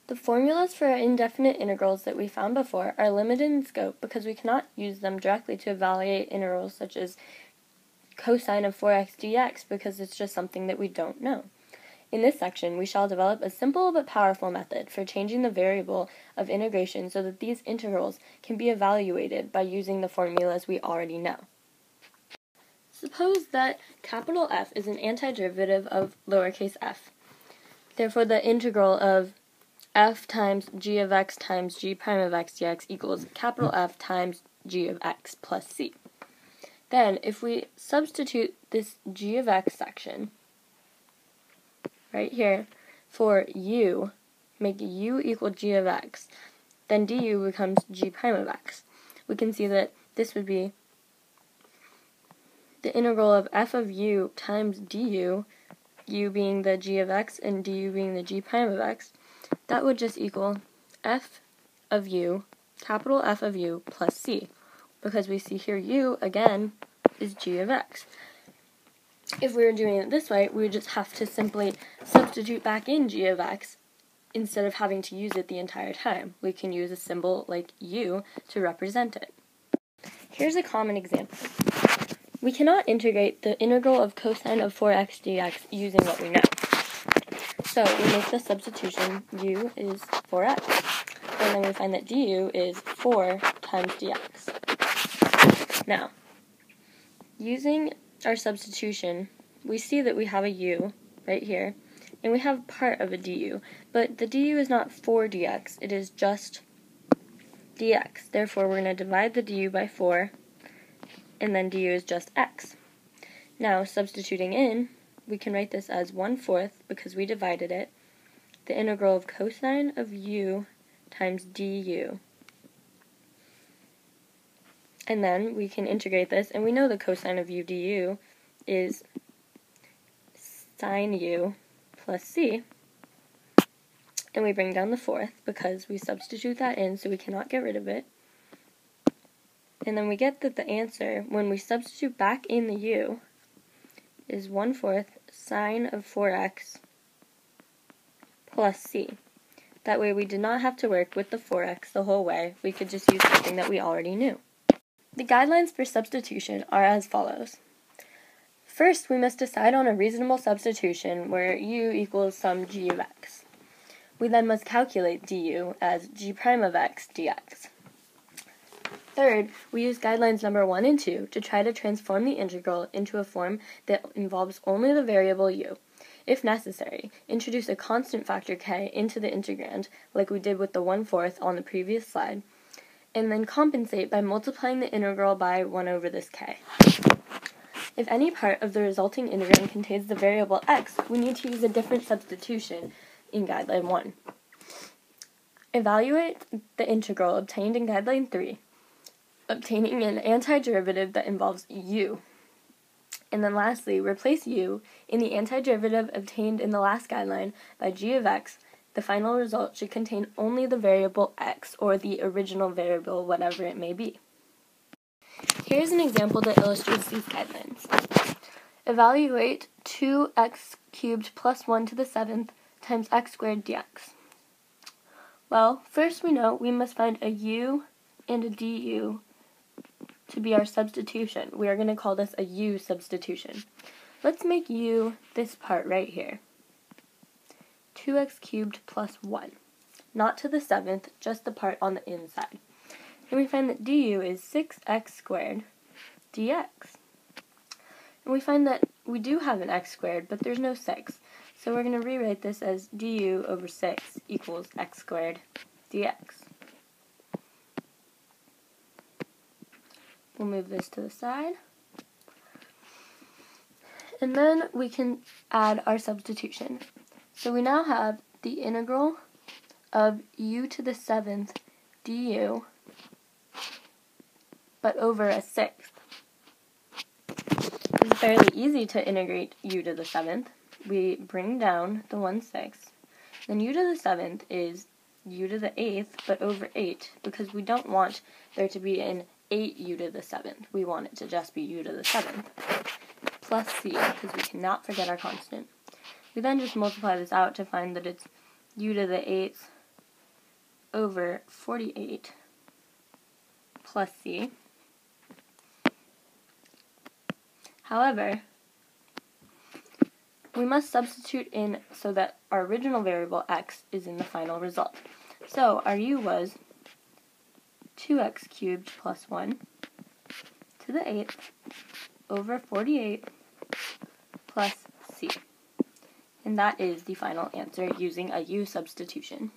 The formulas for our indefinite integrals that we found before are limited in scope because we cannot use them directly to evaluate integrals such as cosine of 4x dx because it's just something that we don't know. In this section, we shall develop a simple but powerful method for changing the variable of integration so that these integrals can be evaluated by using the formulas we already know. Suppose that capital F is an antiderivative of lowercase f. Therefore, the integral of f times g of x times g prime of x dx equals capital F times g of x plus c. Then, if we substitute this g of x section right here for u, make u equal g of x, then du becomes g prime of x. We can see that this would be the integral of f of u times du, u being the g of x and du being the g prime of x. That would just equal f of u, capital F of u, plus c, because we see here u, again, is g of x. If we were doing it this way, we would just have to simply substitute back in g of x instead of having to use it the entire time. We can use a symbol like u to represent it. Here's a common example. We cannot integrate the integral of cosine of 4x dx using what we know. So we make the substitution, u is 4x, and then we find that du is 4 times dx. Now, using our substitution, we see that we have a u right here, and we have part of a du, but the du is not 4 dx, it is just dx. Therefore, we're going to divide the du by 4, and then du is just x. Now, substituting in, we can write this as 1/4, because we divided it, the integral of cosine of u times du. And then we can integrate this, and we know the cosine of u du is sine u plus c. And we bring down the 4th, because we substitute that in, so we cannot get rid of it. And then we get that the answer, when we substitute back in the u, is 1/4 sine of 4x plus c. That way we did not have to work with the 4x the whole way. We could just use something that we already knew. The guidelines for substitution are as follows. First, we must decide on a reasonable substitution where u equals some g of x. We then must calculate du as g prime of x dx. Third, we use guidelines number 1 and 2 to try to transform the integral into a form that involves only the variable u. If necessary, introduce a constant factor k into the integrand, like we did with the 1/4 on the previous slide, and then compensate by multiplying the integral by 1 over this k. If any part of the resulting integrand contains the variable x, we need to use a different substitution in Guideline 1. Evaluate the integral obtained in Guideline 3, obtaining an antiderivative that involves u. And then lastly, replace u in the antiderivative obtained in the last guideline by g of x. The final result should contain only the variable x, or the original variable, whatever it may be. Here's an example that illustrates these guidelines. Evaluate 2x cubed plus 1 to the 7th times x squared dx. Well, first we know we must find a u and a du to be our substitution. We are going to call this a u substitution. Let's make u this part right here. 2x cubed plus 1. Not to the 7th, just the part on the inside. And we find that du is 6x squared dx. And we find that we do have an x squared, but there's no 6. So we're going to rewrite this as du over 6 equals x squared dx. We'll move this to the side. And then we can add our substitution. So we now have the integral of u to the 7th du, but over a 6th. It's fairly easy to integrate u to the 7th. We bring down the 1/6. Then u to the 7th is u to the 8th, but over 8, because we don't want there to be an 8u to the 7th. We want it to just be u to the 7th, plus c, because we cannot forget our constant. We then just multiply this out to find that it's u to the 8th over 48 plus c. However, we must substitute in so that our original variable x is in the final result. So our u was 2x cubed plus 1 to the 8th over 48 plus c. And that is the final answer using a u substitution.